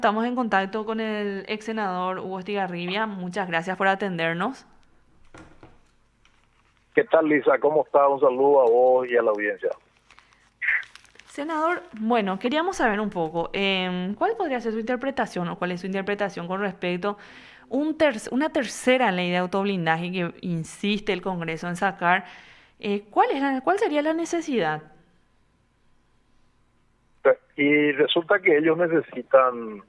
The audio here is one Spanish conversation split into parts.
Estamos en contacto con el ex senador Hugo Estigarribia. Muchas gracias por atendernos. ¿Qué tal, Lisa? ¿Cómo está? Un saludo a vos y a la audiencia. Senador, bueno, queríamos saber un poco, ¿cuál podría ser su interpretación o cuál es su interpretación con respecto a una tercera ley de autoblindaje que insiste el Congreso en sacar? ¿Cuál sería la necesidad? Y resulta que ellos necesitan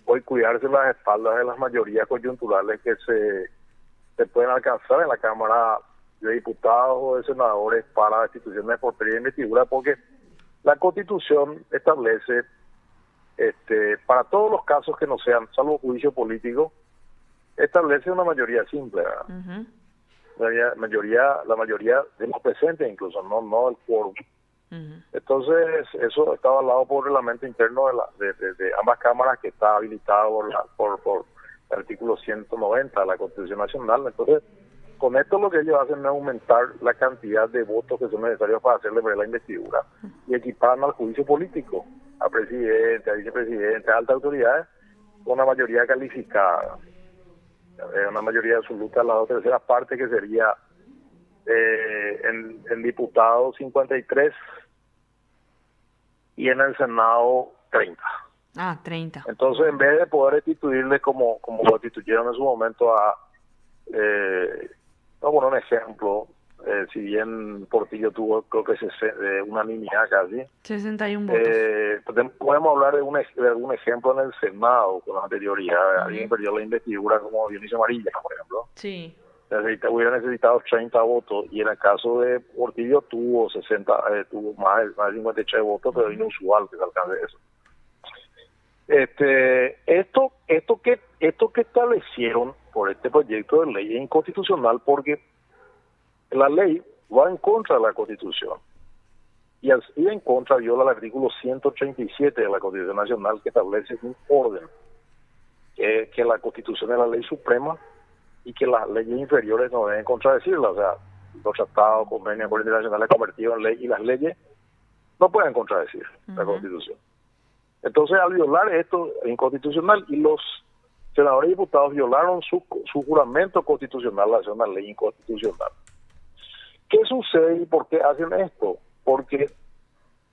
hoy cuidarse las espaldas de las mayorías coyunturales que se pueden alcanzar en la Cámara de Diputados o de Senadores para destituciones por periodo de investidura, porque la Constitución establece, para todos los casos que no sean, salvo juicio político, establece una mayoría simple, ¿verdad? Ujú, La mayoría de los presentes, incluso, no el quórum. ujú. Entonces, eso está avalado por el reglamento interno de ambas cámaras, que está habilitado por el artículo 190 de la Constitución Nacional. Entonces, con esto lo que ellos hacen es aumentar la cantidad de votos que son necesarios para hacerle ver la investidura y equiparan al juicio político, a presidente, a vicepresidente, a altas autoridades, con una mayoría calificada, una mayoría absoluta, las dos terceras partes, que sería en diputados 53 y en el Senado 30. Ah, 30. Entonces, en vez de poder destituirle como lo destituyeron en su momento a, vamos a poner un ejemplo, si bien Portillo tuvo, creo que unanimidad casi, 61 votos. podemos hablar de algún ejemplo en el Senado con anterioridad. Alguien Ujú. perdió la investidura como Dionisio Amarilla, por ejemplo. Sí. Hubiera necesitado 30 votos, y en el caso de Portillo tuvo 60, tuvo más de 53 votos, pero Ujú. inusual que se alcance eso. Esto que establecieron por este proyecto de ley es inconstitucional, porque la ley va en contra de la Constitución, y al ir en contra viola el artículo 137 de la Constitución Nacional, que establece un orden, que la Constitución es la ley suprema y que las leyes inferiores no deben contradecirla. O sea, los tratados, convenios, acuerdos internacionales convertidos en ley, y las leyes no pueden contradecir la Ujú. Constitución. Entonces, al violar esto es inconstitucional, y los senadores y diputados violaron su juramento constitucional al hacer una ley inconstitucional. ¿Qué sucede y por qué hacen esto? Porque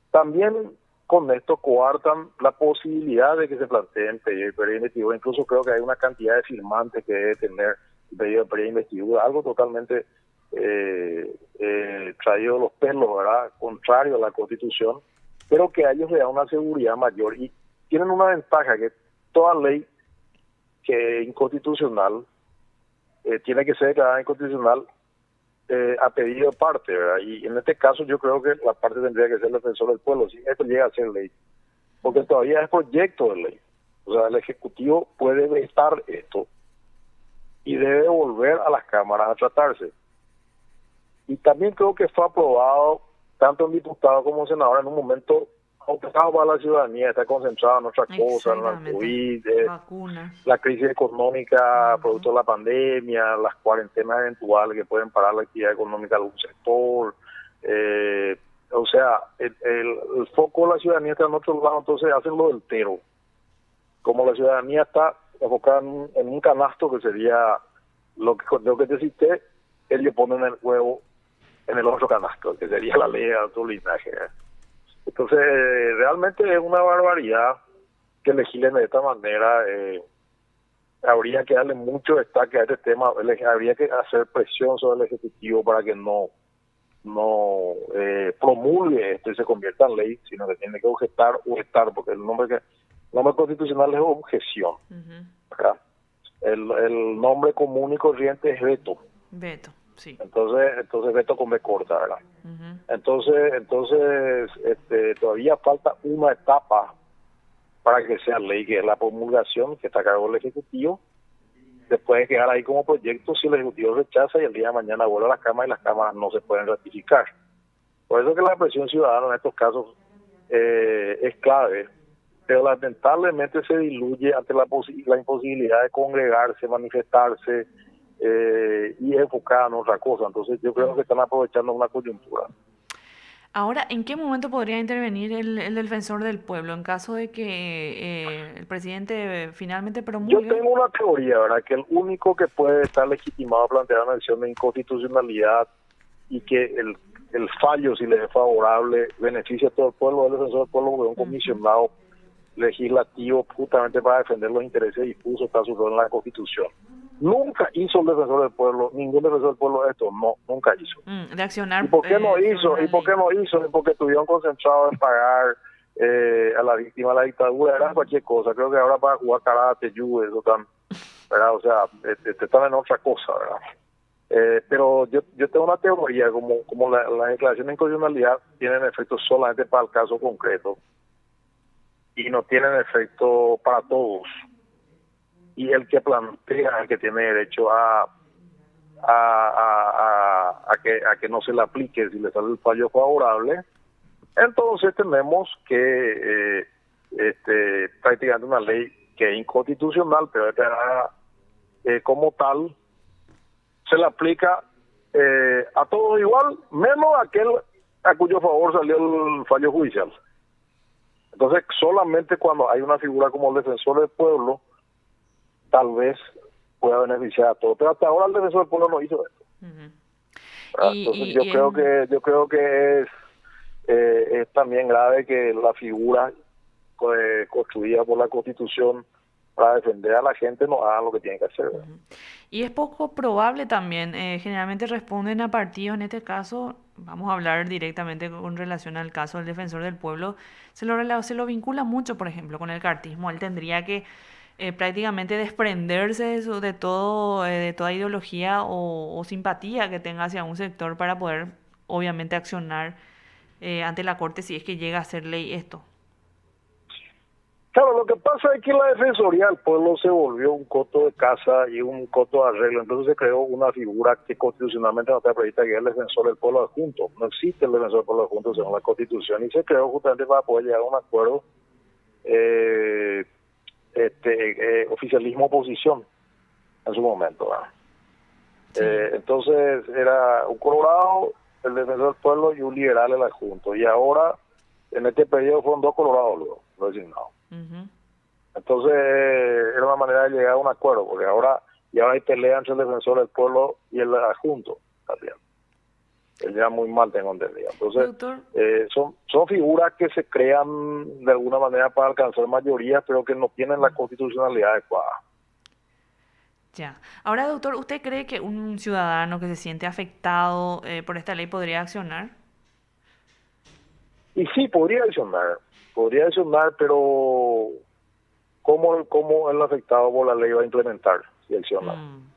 también con esto coartan la posibilidad de que se planteen pedidos de periodo de investidura. Incluso creo que hay una cantidad de firmantes que debe tener el pedido de periodo de investidura, algo totalmente traído de los pelos, ¿verdad? Contrario a la Constitución, pero que a ellos le da una seguridad mayor, y tienen una ventaja: que toda ley que es inconstitucional tiene que ser declarada inconstitucional a pedido de parte, ¿verdad? Y en este caso yo creo que la parte tendría que ser el defensor del pueblo, si esto llega a ser ley, porque todavía es proyecto de ley. O sea, el Ejecutivo puede vetar esto y debe volver a las cámaras a tratarse. Y también creo que fue aprobado tanto en diputados como en senadores en un momento complicado para la ciudadanía. Está concentrado en otra cosa, en el Exactamente. COVID, Vacunas. la crisis económica Ujú. producto de la pandemia, las cuarentenas eventuales que pueden parar la actividad económica de algún sector. O sea, el foco de la ciudadanía está en otro lado, entonces hacen lo del tero. Como la ciudadanía está enfocada en un canasto que sería lo que te cité, ellos ponen el huevo en el otro canasto, que sería la ley de alto blindaje. Entonces, realmente es una barbaridad que legislen de esta manera. Habría que darle mucho destaque a este tema. Habría que hacer presión sobre el Ejecutivo para que no promulgue esto y se convierta en ley, sino que tiene que objetar, porque el nombre constitucional es objeción, Ujú. ¿verdad? El nombre común y corriente es veto. Veto, sí. Entonces veto con B corta, ¿verdad? Ujú. Entonces, todavía falta una etapa para que sea ley, que es la promulgación, que está a cargo del Ejecutivo. Después de quedar ahí como proyecto, si el Ejecutivo rechaza y el día de mañana vuelve a las cámaras, y las cámaras no se pueden ratificar. Por eso que la presión ciudadana en estos casos es clave, pero lamentablemente se diluye ante la imposibilidad de congregarse, manifestarse y enfocar en otra cosa. Entonces yo creo que están aprovechando una coyuntura. Ahora, ¿en qué momento podría intervenir el defensor del pueblo en caso de que el presidente finalmente Yo promulgue? tengo una teoría, ¿verdad? Que el único que puede estar legitimado a plantear una acción de inconstitucionalidad y que el fallo, si le es favorable, beneficia a todo el pueblo, es el defensor del pueblo, porque es un Ujú. comisionado legislativo justamente para defender los intereses difusos, está su rol en la Constitución. Nunca hizo el defensor del pueblo, ningún defensor del pueblo esto, no, nunca hizo. De ¿Y accionar por qué no sobre hizo? una ¿Y por qué ley. no hizo? Y porque estuvieron concentrados en pagar a la víctima de la dictadura, era cualquier cosa. Creo que ahora para jugar karate, judo, eso están, ¿verdad? O sea, están en otra cosa, ¿verdad? Pero yo tengo una teoría, como la declaración de inconstitucionalidad tienen efecto solamente para el caso concreto y no tienen efecto para todos. Y el que plantea, el que tiene derecho a que no se le aplique si le sale el fallo favorable, entonces tenemos que prácticamente una ley que es inconstitucional, pero como tal se le aplica a todos igual, menos a aquel a cuyo favor salió el fallo judicial. Entonces, solamente cuando hay una figura como el defensor del pueblo, tal vez pueda beneficiar a todos. Pero hasta ahora el defensor del pueblo no hizo esto. Ujú. Entonces, Y yo creo que es también grave que la figura construida por la Constitución para defender a la gente no haga lo que tiene que hacer, ¿verdad? ujú. Y es poco probable también, generalmente responden a partidos, en este caso, vamos a hablar directamente con relación al caso del defensor del pueblo, se lo vincula mucho, por ejemplo, con el cartismo. Él tendría que prácticamente desprenderse de todo, de toda ideología o simpatía que tenga hacia un sector para poder, obviamente, accionar ante la corte si es que llega a ser ley esto. Claro, lo que pasa es que la Defensoría del Pueblo se volvió un coto de casa y un coto de arreglo. Entonces se creó una figura que constitucionalmente no está prevista, que es el defensor del pueblo adjunto. No existe el defensor del pueblo adjunto según la Constitución y se creó justamente para poder llegar a un acuerdo eh, oficialismo-oposición en su momento, ¿verdad? Sí. Entonces era un colorado, el defensor del pueblo y un liberal el adjunto. Y ahora, en este periodo, fueron dos colorados luego, los designados. Ujú. Entonces era una manera de llegar a un acuerdo, porque ahora ya hay pelea entre el defensor del pueblo y el adjunto también. Él ya muy mal, tengo entendido. Entonces, Doctor, son figuras que se crean de alguna manera para alcanzar mayorías, pero que no tienen la constitucionalidad adecuada. ya. Ahora, doctor, ¿usted cree que un ciudadano que se siente afectado por esta ley podría accionar? Y sí, podría adicionar, pero ¿cómo el afectado por la ley va a implementar si acciona? Mm,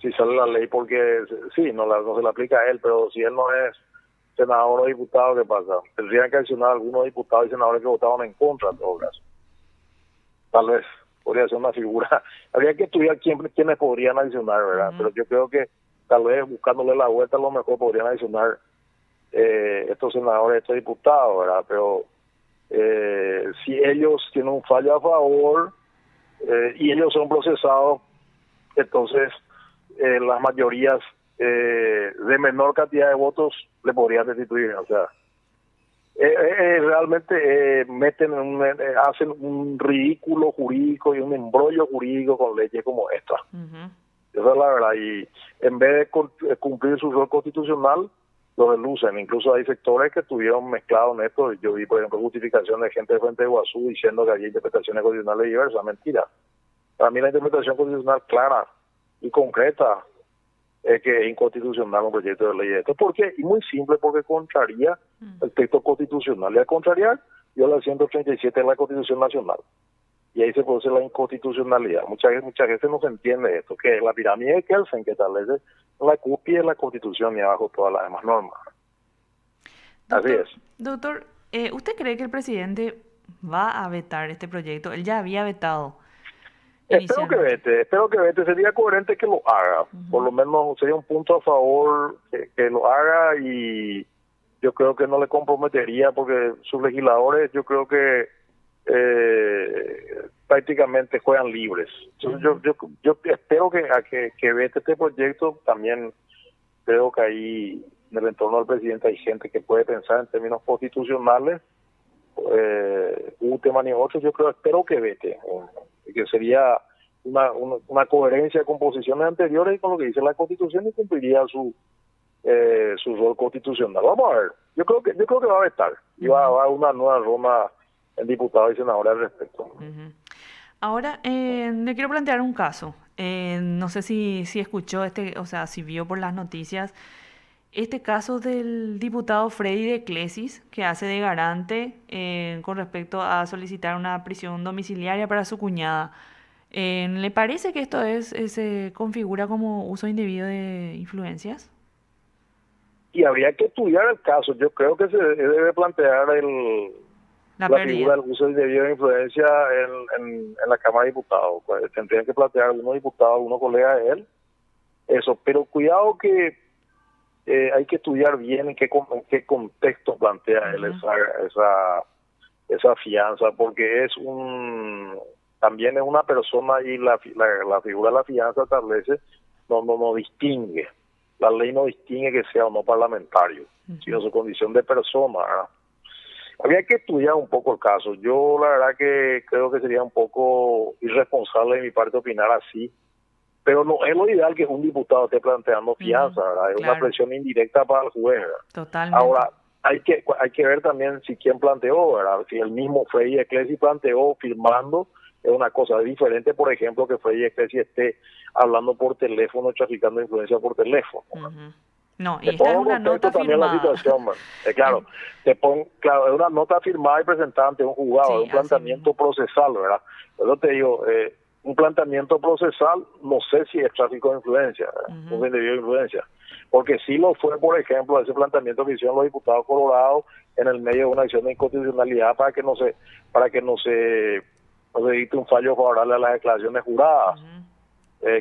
Si sale la ley, porque sí, no se le aplica a él, pero si él no es senador o diputado, ¿qué pasa? Tendrían que accionar algunos diputados y senadores que votaban en contra, en todo caso. Tal vez podría ser una figura. Habría que estudiar quiénes podrían adicionar, ¿verdad? ujú, Pero yo creo que tal vez buscándole la vuelta a lo mejor podrían adicionar estos senadores, estos diputados, ¿verdad? Pero si ellos tienen un fallo a favor y ellos son procesados, entonces las mayorías de menor cantidad de votos le podrían destituir. O sea, realmente hacen un ridículo jurídico y un embrollo jurídico con leyes como esta. ujú. Esa es la verdad. Y en vez de cumplir su rol constitucional, lo relucen. Incluso hay sectores que estuvieron mezclados en esto. Yo vi, por ejemplo, justificación de gente de Fuente de Iguazú diciendo que había interpretaciones constitucionales diversas. Mentira. Para mí la interpretación constitucional clara y concreta es que es inconstitucional un proyecto de ley de esto. ¿Por qué? Y muy simple, porque contraría el texto constitucional. Y al contrariar, viola el 137 de la Constitución Nacional. Y ahí se produce la inconstitucionalidad. Mucha gente no se entiende esto, que es la pirámide de Kelsen, que establece la cúspide de la Constitución y abajo todas las demás normas. Así Doctor, es. doctor, ¿usted cree que el presidente va a vetar este proyecto? Él ya había vetado inicialmente. Espero que vete, sería coherente que lo haga, por Ujú, lo menos sería un punto a favor que lo haga y yo creo que no le comprometería porque sus legisladores yo creo que prácticamente juegan libres. Entonces ujú. yo espero que vete este proyecto, también creo que ahí en el entorno del presidente hay gente que puede pensar en términos constitucionales, un tema ni otro, yo creo, espero que vete, que sería una coherencia con posiciones anteriores y con lo que dice la Constitución y cumpliría su rol constitucional. Vamos a ver, yo creo que va a vetar y va a haber una nueva ronda en diputados y senadores al respecto. Ujú. Ahora, le quiero plantear un caso. No sé si escuchó o sea, si vio por las noticias este caso del diputado Freddy de Clesis, que hace de garante con respecto a solicitar una prisión domiciliaria para su cuñada. ¿Le parece que esto se configura como uso indebido de influencias? Y habría que estudiar el caso. Yo creo que se debe plantear La la figura pérdida. del uso indebido de influencia en la Cámara de Diputados. Pues, tendrían que plantear algunos diputados, algunos colegas de él, eso. Pero cuidado que hay que estudiar bien en qué contexto plantea él Ujú. esa fianza, porque también es una persona y la figura de la fianza establece, no distingue. La ley no distingue que sea o no parlamentario, sino Ujú. su condición de persona, ¿verdad? Habría que estudiar un poco el caso. Yo la verdad que creo que sería un poco irresponsable de mi parte opinar así, pero no es lo ideal que un diputado esté planteando Ujú. fianza, ¿verdad? Es una Claro, presión indirecta para el juez, ¿verdad? totalmente. Ahora, hay que ver también si quién planteó, ¿verdad? Si el mismo Freddy Ecclesi planteó firmando, es una cosa diferente, por ejemplo, que Freddy Ecclesi esté hablando por teléfono, traficando influencia por teléfono. Ujú. No, Te esta es pongo en una contexto nota también la firmada. situación, man. Es- Claro, claro, es una nota firmada y presentada ante un juzgado, es sí, un así mismo. planteamiento procesal, ¿verdad? Por eso te digo, un planteamiento procesal, no sé si es tráfico de influencia, ¿verdad? Ujú. Un individuo de influencia. Porque sí lo fue, por ejemplo, ese planteamiento que hicieron los diputados colorados en el medio de una acción de inconstitucionalidad para que no se dicte un fallo favorable a las declaraciones juradas, Ujú.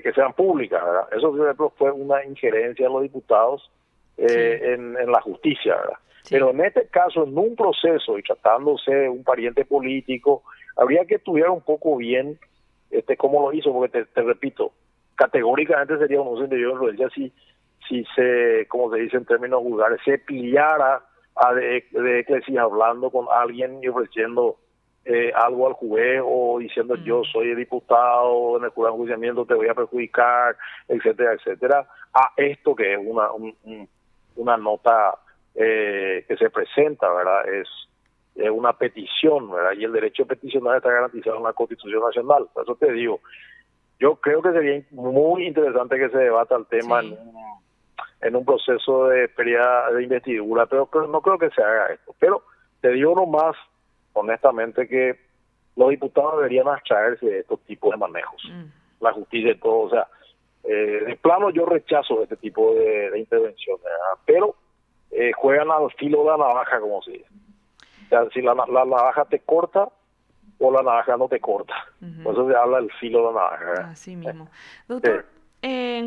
que sean públicas, ¿verdad? Eso, por ejemplo, fue una injerencia de los diputados Sí, en la justicia, ¿verdad? Pero sí. en este caso, en un proceso y tratándose de un pariente político, habría que estudiar un poco bien cómo lo hizo, porque te repito, categóricamente sería un uso indebido de influencia si se, como se dice en términos vulgares, se pillara de Eclesia hablando con alguien y ofreciendo algo al juez o diciendo yo Mm. soy diputado en el jurado de enjuiciamiento, te voy a perjudicar, etcétera, etcétera, a esto que es una nota que se presenta, ¿verdad? Es una petición, ¿verdad? Y el derecho a peticionar está garantizado en la Constitución Nacional. Por eso te digo, yo creo que sería muy interesante que se debata el tema Sí. en un proceso de pérdida de investidura, pero no creo que se haga esto. Pero te digo nomás, honestamente, que los diputados deberían abstraerse de estos tipos de manejos. Mm. La justicia y todo, o sea, de plano yo rechazo este tipo de intervenciones, ¿verdad? Pero juegan al filo de la navaja, como se dice. O sea, si la navaja te corta o la navaja no te corta. Por Ujú. eso se habla del filo de la navaja, ¿verdad? Así mismo. Eh, Doctor,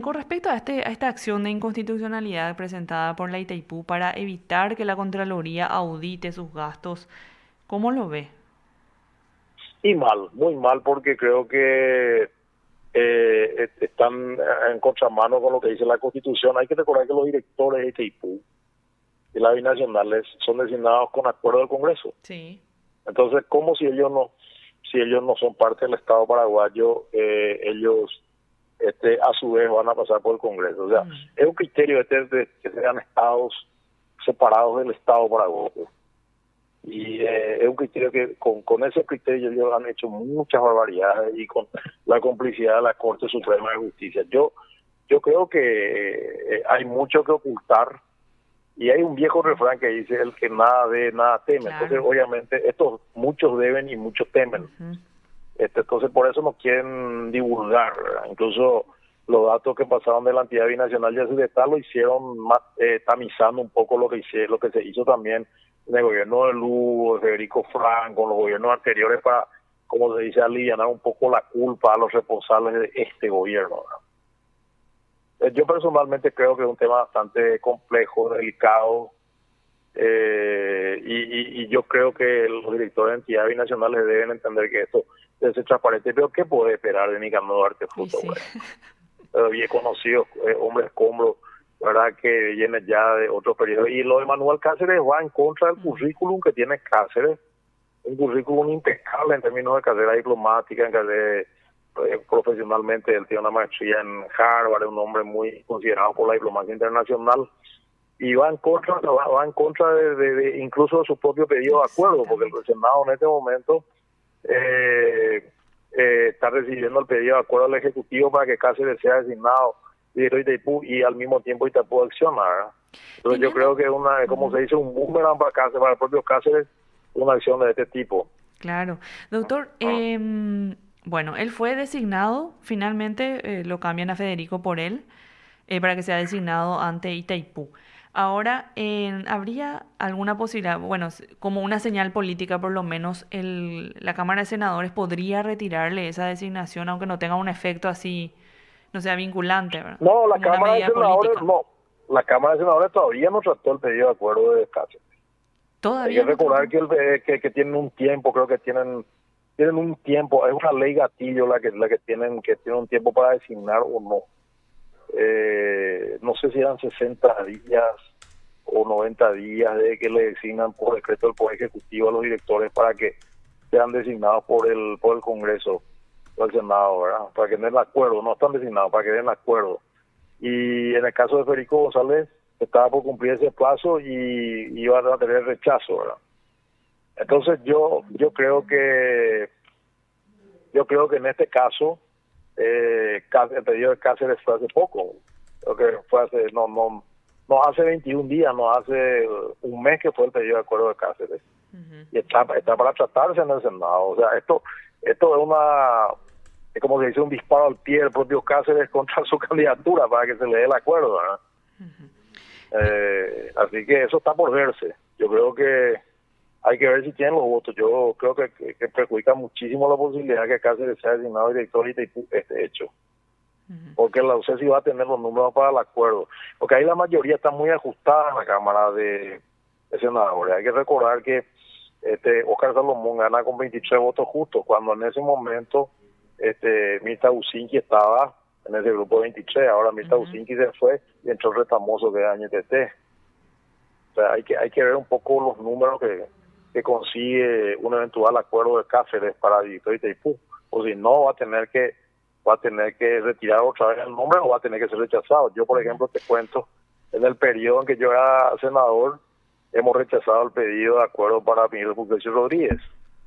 con respecto a esta acción de inconstitucionalidad presentada por la Itaipú para evitar que la Contraloría audite sus gastos, ¿cómo lo ve? y mal, muy mal, porque creo que están en contramano con lo que dice la Constitución. Hay que recordar que los directores de Itaipú y las binacionales son designados con acuerdo del Congreso. Sí. Entonces, ¿cómo si ellos no son parte del Estado paraguayo, ellos a su vez van a pasar por el Congreso? O sea, Mm. es un criterio de que sean estados separados del Estado paraguayo. Y es un criterio que con ese criterio ellos han hecho muchas barbaridades y con la complicidad de la Corte Suprema de Justicia. Yo creo que hay mucho que ocultar y hay un viejo refrán que dice el que nada ve, nada teme. Entonces, Claro. obviamente, estos muchos deben y muchos temen. Ujú. Entonces, por eso no quieren divulgar, ¿verdad? Incluso los datos que pasaron de la entidad binacional de Sudetal lo hicieron tamizando un poco lo que se hizo también en el gobierno de Lugo, de Federico Franco, en los gobiernos anteriores para, como se dice, alivianar un poco la culpa a los responsables de este gobierno, ¿verdad? Yo personalmente creo que es un tema bastante complejo, delicado, y yo creo que los directores de entidades binacionales deben entender que esto debe ser transparente, pero ¿qué puede esperar de Nicanor Duarte Y Fruto, sí. güey? Bien conocidos, hombres escombros, ¿verdad? Que viene ya de otro periodo. Y lo de Manuel Cáceres va en contra del currículum que tiene Cáceres, un currículum impecable en términos de carrera diplomática, en carrera profesionalmente. Él tiene una maestría en Harvard, es un hombre muy considerado por la diplomacia internacional, y va en contra de incluso de su propio pedido de acuerdo, porque el Senado en este momento está recibiendo el pedido de acuerdo al Ejecutivo para que Cáceres sea designado director de Itaipú y al mismo tiempo Itaipú acciona, ¿verdad? Entonces yo creo que es una, como se dice, un boomerang para Cáceres, para el propio Cáceres, una acción de este tipo. Claro. Doctor, bueno, él fue designado, finalmente lo cambian a Federico por él, para que sea designado ante Itaipú. Ahora, ¿habría alguna posibilidad, bueno, como una señal política por lo menos, la Cámara de Senadores podría retirarle esa designación, aunque no tenga un efecto así, no sea vinculante, ¿verdad? No, la Como una Cámara de medida Senadores, política. no. La Cámara de Senadores todavía no trató el pedido de acuerdo de Cáceres. Hay que Todavía no recordar trató. que, que tienen un tiempo, creo que tienen un tiempo, es una ley gatillo la que tienen, que tiene un tiempo para designar o no. No sé si eran 60 días o 90 días de que le designan por decreto del Poder Ejecutivo a los directores para que sean designados por el Congreso o el Senado, ¿verdad? Para que den el acuerdo, no están designados, para que den el acuerdo. Y en el caso de Federico González, estaba por cumplir ese plazo y iba a tener rechazo, ¿verdad? Entonces yo creo que en este caso el pedido de Cáceres fue hace poco, creo que fue hace no hace 21 días, no hace un mes que fue el pedido de acuerdo de Cáceres, y está para tratarse en el Senado. O sea, esto es como se dice, un disparo al pie del propio Cáceres contra su candidatura para que se le dé el acuerdo, ¿verdad? Así que eso está por verse. Yo creo que hay que ver si tienen los votos. Yo creo que perjudica muchísimo la posibilidad que Cáceres sea designado director y este hecho. Porque no sé si va a tener los números para el acuerdo. Porque ahí la mayoría está muy ajustada en la Cámara de Senadores. Hay que recordar que Óscar Salomón gana con 23 votos justos, cuando en ese momento Mirta Usinki estaba en ese grupo 23. Ahora Mirta Usinki se fue y entró el retamoso que es Añetete. O sea, hay que ver un poco los números que consigue un eventual acuerdo de Cáceres para director de Itaipú, o si no va a tener que retirar otra vez el nombre o va a tener que ser rechazado. Yo, por ejemplo, te cuento, en el periodo en que yo era senador, hemos rechazado el pedido de acuerdo para Miguel Fulgencio Rodríguez,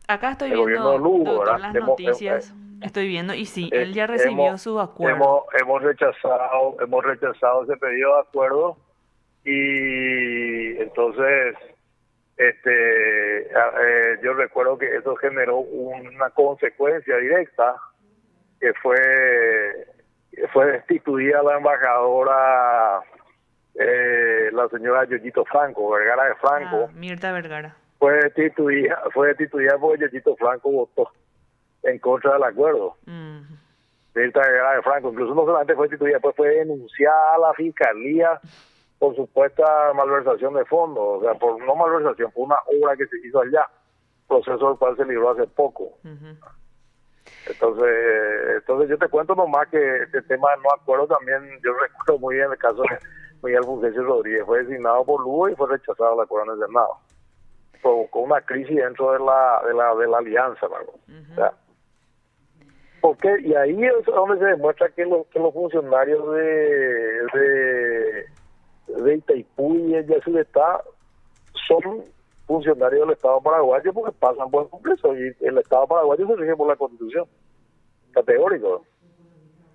Acá estoy el gobierno de viendo, Lugo, doctor, ¿verdad? las noticias, estoy viendo, y sí, él ya recibió Hemos, su acuerdo. hemos rechazado ese pedido de acuerdo, y entonces yo recuerdo que eso generó una consecuencia directa, que fue destituida la embajadora, la señora Yoyito Franco, Vergara de Ah, Franco. Mirta Vergara. Fue destituida porque Yoyito Franco votó en contra del acuerdo. Mm, Mirta Vergara de Franco, incluso no solamente fue destituida, después fue denunciada a la fiscalía por supuesta malversación de fondos, o sea, por no malversación, por una obra que se hizo allá, proceso del cual se libró hace poco. ujú. Entonces yo te cuento nomás que este tema de no acuerdo también, yo recuerdo muy bien el caso de Miguel Fulgencio Rodríguez, fue designado por Lugo y fue rechazado el acuerdo en el Senado. Provocó una crisis dentro de la alianza, ¿no? O sea, porque, y ahí es donde se demuestra que los funcionarios de Itaipú y el Yacyretá son funcionarios del Estado paraguayo porque pasan por el Congreso, y el Estado paraguayo se rige por la Constitución, categórico.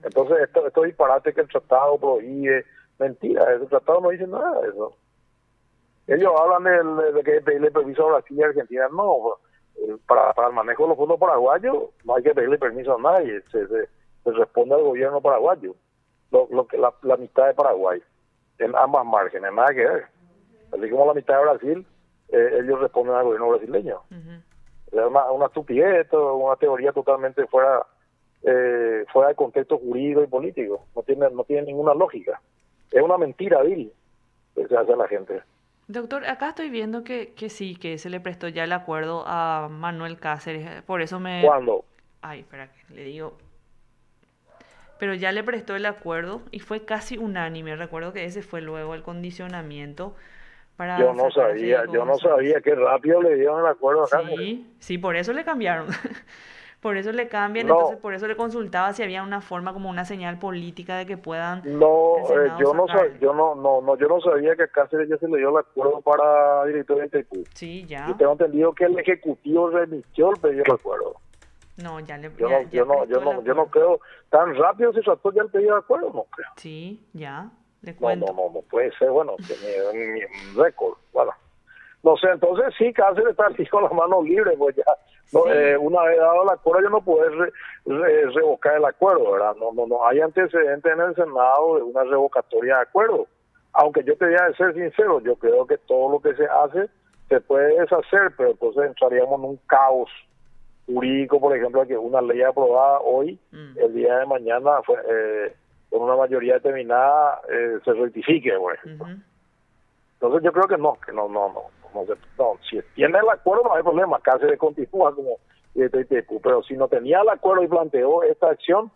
Entonces esto disparate que el tratado prohíbe, mentira, el tratado no dice nada de eso. Ellos hablan de que pedirle permiso a Brasil y Argentina. No, para el manejo de los fondos paraguayos no hay que pedirle permiso a nadie, se responde al gobierno paraguayo, lo que la mitad de Paraguay, en ambas márgenes, nada que ver. Así como la mitad de Brasil, ellos responden al gobierno brasileño. Es una estupidez, esto, una teoría totalmente fuera del contexto jurídico y político. No tiene ninguna lógica. Es una mentira vil que se hace a la gente. Doctor, acá estoy viendo que sí, que se le prestó ya el acuerdo a Manuel Cáceres. Por eso me... ¿Cuándo? Ay, espera, que le digo. pero ya le prestó el acuerdo y fue casi unánime. Recuerdo que ese fue luego el condicionamiento para sacar a Federico Yo no González. sabía qué rápido le dieron el acuerdo acá. Sí, sí, por eso le cambiaron. Por eso le cambian, entonces No, por eso le consultaba si había una forma como una señal política de que puedan el no, Senado sacarle. yo no sabía que a Cáceres ya se le dio el acuerdo para director de Itaipu. Sí, Yo ya. tengo entendido que el ejecutivo remitió el pedido de acuerdo. No, ya prestó el Yo no acuerdo. creo tan rápido se trató ya el pedido de acuerdo, no creo. Sí, ya, le cuento. No puede ser, bueno, tiene un récord, bueno. No sé, entonces sí, Cáceres está aquí con las manos libres, pues ya, no, Sí, una vez dado el acuerdo ya no puedes revocar el acuerdo, ¿verdad? No hay antecedentes en el Senado de una revocatoria de acuerdo. Aunque yo te voy a ser sincero, yo creo que todo lo que se hace se puede deshacer, pero entonces entraríamos en un caos jurídico, por ejemplo, que una ley aprobada hoy, mm, el día de mañana, con una mayoría determinada, se rectifique, por ejemplo. ujú. Entonces yo creo que no, si tiene el acuerdo no hay problema, Cáceres continúa como pero si no tenía el acuerdo y planteó esta acción,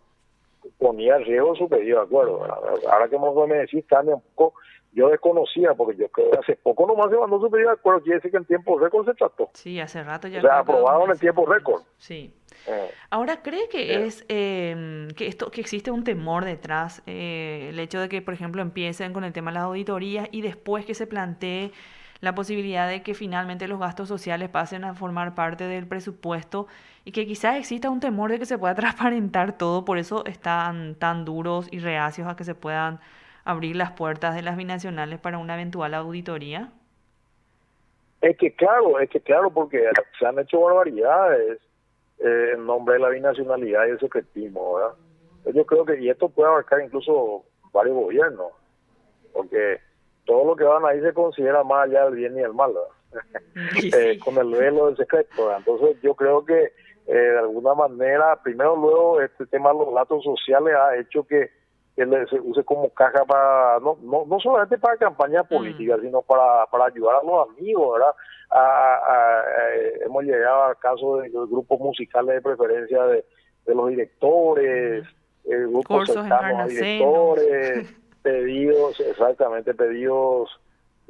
ponía en riesgo su pedido de acuerdo, ¿verdad? Ahora que me decís, cambia un poco, yo desconocía, porque yo creo que hace poco nomás se mandó su pedido de acuerdo, quiere decir que en tiempo récord se trató, Sí, hace rato o ya, sea, creo que dos aprobaron en meses tiempo más o récord. menos. Sí. Eh, Ahora, ¿cree que eh, es que esto que existe un temor detrás, el hecho de que, por ejemplo, empiecen con el tema de las auditorías y después que se plantee la posibilidad de que finalmente los gastos sociales pasen a formar parte del presupuesto y que quizás exista un temor de que se pueda transparentar todo, por eso están tan duros y reacios a que se puedan abrir las puertas de las binacionales para una eventual auditoría? es que claro, porque se han hecho barbaridades en nombre de la binacionalidad y el secretismo, ¿verdad? Yo creo que, y esto puede abarcar incluso varios gobiernos, porque todo lo que van ahí se considera más allá del bien y del mal, ¿verdad? Y sí. Con el velo del secreto, ¿verdad? Entonces yo creo que de alguna manera, primero luego este tema de los datos sociales ha hecho que se use como caja para, no solamente para campaña Mm, política, sino para ayudar a los amigos, ¿verdad? Hemos llegado al caso de los grupos musicales de preferencia de los directores, ujú. grupos Cursos cercanos a encarnacenos. directores, pedidos, exactamente, pedidos.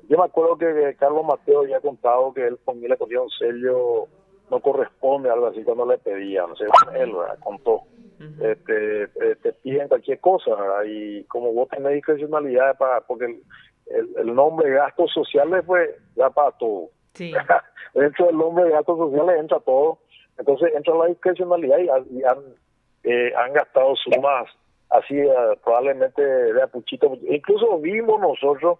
Yo me acuerdo que Carlos Mateo había contado que él le ponía un sello, no corresponde, algo así, cuando le pedían, no sé, él, ¿verdad? Contó. Ujú. Te piden cualquier cosa, ¿verdad? Y como vos tenés discrecionalidad porque el nombre de gastos sociales, pues, da para todo. Sí. Dentro del nombre de gastos sociales entra todo. Entonces entra la discrecionalidad y han gastado sumas así, probablemente de apuchito. Incluso vimos nosotros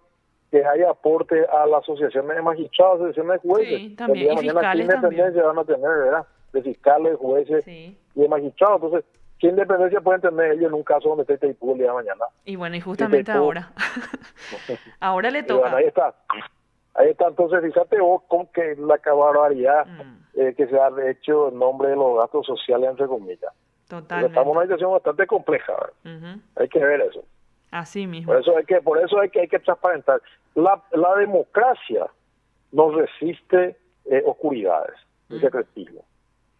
que hay aporte a las asociaciones de magistrados, asociaciones de jueces. Sí, El también. día Y de mañana, ¿qué fiscales también. independencia van a tener, verdad? De fiscales, jueces Sí. y de magistrados. Entonces, ¿qué independencia pueden tener ellos en un caso donde esté Itaipú el día de mañana? Y bueno, y Y justamente Itaipú, ahora. Ahora le y bueno, toca. ahí está, entonces fíjate vos con que la barbaridad Mm, que se ha hecho en nombre de los gastos sociales, entre comillas. Entonces, estamos en una totalmente. situación bastante compleja, ¿verdad? Ujú. Hay que ver eso. Así mismo. Por eso hay que transparentar. La democracia no resiste oscuridades y Mm, secretismo.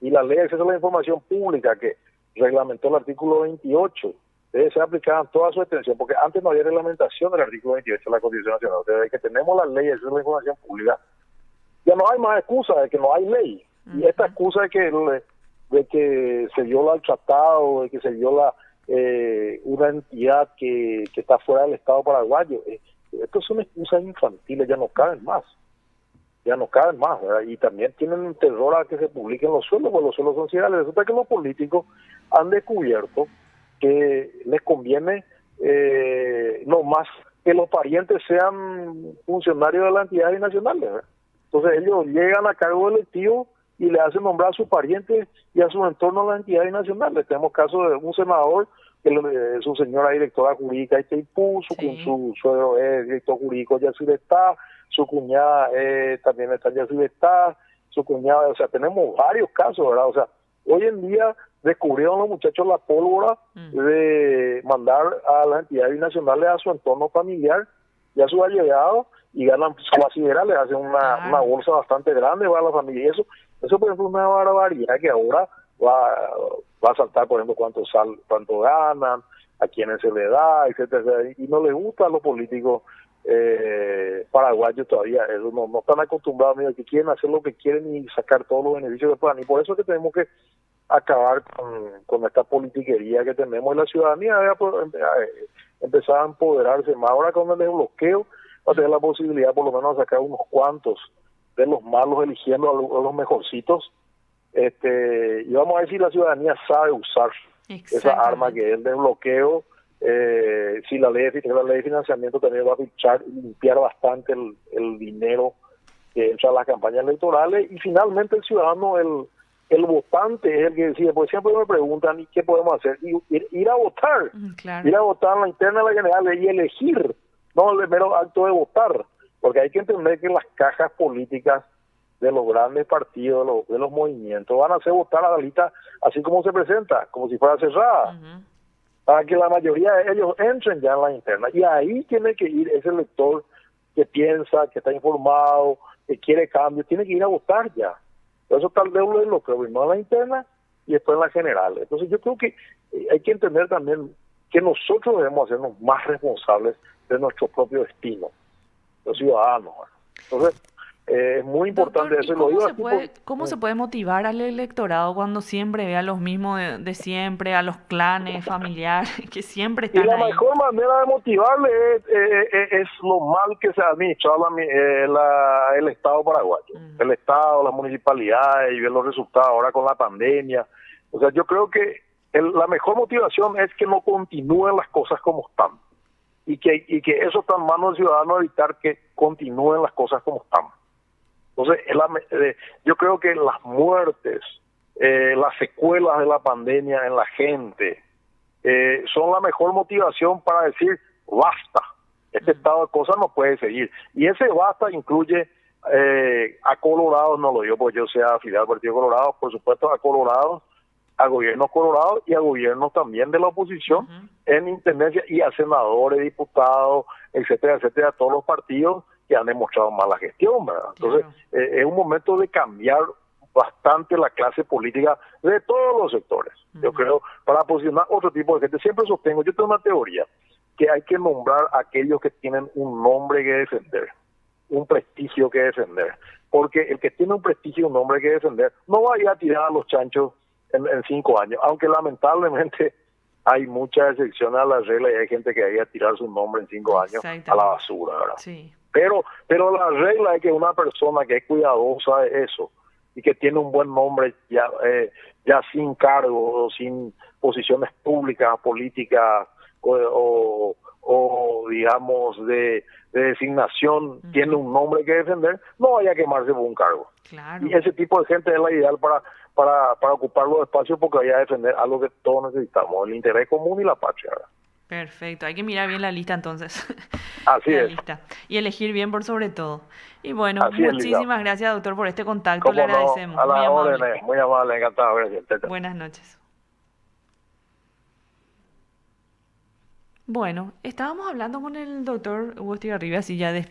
Y la ley de acceso a la información pública que reglamentó el artículo 28 debe ser aplicada en toda su extensión, porque antes no había reglamentación del artículo 28 de la Constitución Nacional. Desde que tenemos la ley de acceso a la información pública, ya no hay más excusa de que no hay ley. Y esta ujú. excusa de que se viola el tratado, de que se viola una entidad que está fuera del Estado paraguayo, esto son excusas infantiles, ya no caben más, ¿verdad? Y también tienen un terror a que se publiquen los sueldos, porque los sueldos son ciegales. Resulta que los políticos han descubierto que les conviene no más que los parientes sean funcionarios de las entidades nacionales, ¿verdad? Entonces ellos llegan a cargo electivo y le hacen nombrar a sus parientes y a su entorno a las entidades nacionales. Tenemos caso de un senador que su señora directora jurídica de Itaipú, Sí. su suegro es director jurídico de Yacirestá, su cuñada también está en Yacirestá, su cuñada, o sea, tenemos varios casos, ¿verdad? O sea, hoy en día descubrieron los muchachos la pólvora Mm, de mandar a las entidades binacionales a su entorno familiar y a sus allegados y ganan su basidera, le hacen una claro. bolsa bastante grande para la familia y eso por ejemplo es una barbaridad que ahora va a saltar, por ejemplo, cuánto ganan, a quienes se le da, etcétera, y no les gusta a los políticos paraguayos todavía, ellos no están acostumbrados, mira, que quieren hacer lo que quieren y sacar todos los beneficios que puedan, y por eso es que tenemos que acabar con esta politiquería que tenemos, y la ciudadanía debe empezar a empoderarse más. Ahora con el desbloqueo va a tener la posibilidad por lo menos de sacar unos cuantos de los malos, eligiendo a los mejorcitos, y vamos a ver si la ciudadanía sabe usar esa arma que es el desbloqueo. Si la ley de financiamiento también va a fichar y limpiar bastante el dinero que entra a las campañas electorales, y finalmente el ciudadano, el votante es el que decide, porque siempre me preguntan, ¿y qué podemos hacer? Ir a votar, claro. Ir a votar en la interna, en la general, y elegir, no el mero acto de votar, porque hay que entender que las cajas políticas de los grandes partidos, de los movimientos, van a hacer votar a la lista así como se presenta, como si fuera cerrada, para que la mayoría de ellos entren ya en la interna, y ahí tiene que ir ese elector que piensa, que está informado, que quiere cambio, tiene que ir a votar ya. Eso tal vez lo que primero en la interna y después en la general. Entonces yo creo que hay que entender también que nosotros debemos hacernos más responsables de nuestro propio destino, los ciudadanos. Entonces es muy importante. Doctor, eso, y lo digo aquí ¿cómo se puede motivar al electorado cuando siempre ve a los mismos de siempre, a los clanes familiares que siempre y están la ahí? mejor manera de motivarle es lo mal que se ha administrado el Estado paraguayo, el Estado, las municipalidades, y ver los resultados ahora con la pandemia. O sea, yo creo que la mejor motivación es que no continúen las cosas como están, y que eso está en manos del ciudadano, evitar que continúen las cosas como están. Entonces, yo creo que las muertes, las secuelas de la pandemia en la gente, son la mejor motivación para decir, basta, este estado de cosas no puede seguir. Y ese basta incluye a Colorado, no lo digo porque yo sea afiliado al Partido Colorado, por supuesto a Colorado, a gobiernos colorados y a gobiernos también de la oposición en intendencia, y a senadores, diputados, etcétera, etcétera, todos los partidos que han demostrado mala gestión, ¿verdad? Entonces, es un momento de cambiar bastante la clase política de todos los sectores. Yo creo, para posicionar otro tipo de gente. Siempre sostengo, yo tengo una teoría, que hay que nombrar a aquellos que tienen un nombre que defender, un prestigio que defender, porque el que tiene un prestigio, un nombre que defender, no va a ir a tirar a los chanchos en 5 años, aunque lamentablemente hay muchas excepciones a la regla y hay gente que va a ir a tirar su nombre en 5 años a la basura, ¿verdad? Sí. Pero la regla es que una persona que es cuidadosa de eso y que tiene un buen nombre ya sin cargo o sin posiciones públicas, políticas o digamos de designación, tiene un nombre que defender, no vaya a quemarse por un cargo. Claro. Y ese tipo de gente es la ideal para ocupar los espacios, porque vaya a defender algo que todos necesitamos, el interés común y la patria, ¿verdad? Perfecto, hay que mirar bien la lista entonces. Así La es. lista. Y elegir bien por sobre todo. Y bueno, Así es, muchísimas gracias, doctor, por este contacto. Cómo Le no, agradecemos. a Muy las amable. órdenes, muy amable, encantado, gracias. Buenas noches. Bueno, estábamos hablando con el doctor Hugo Estigarribia, así ya despidiendo.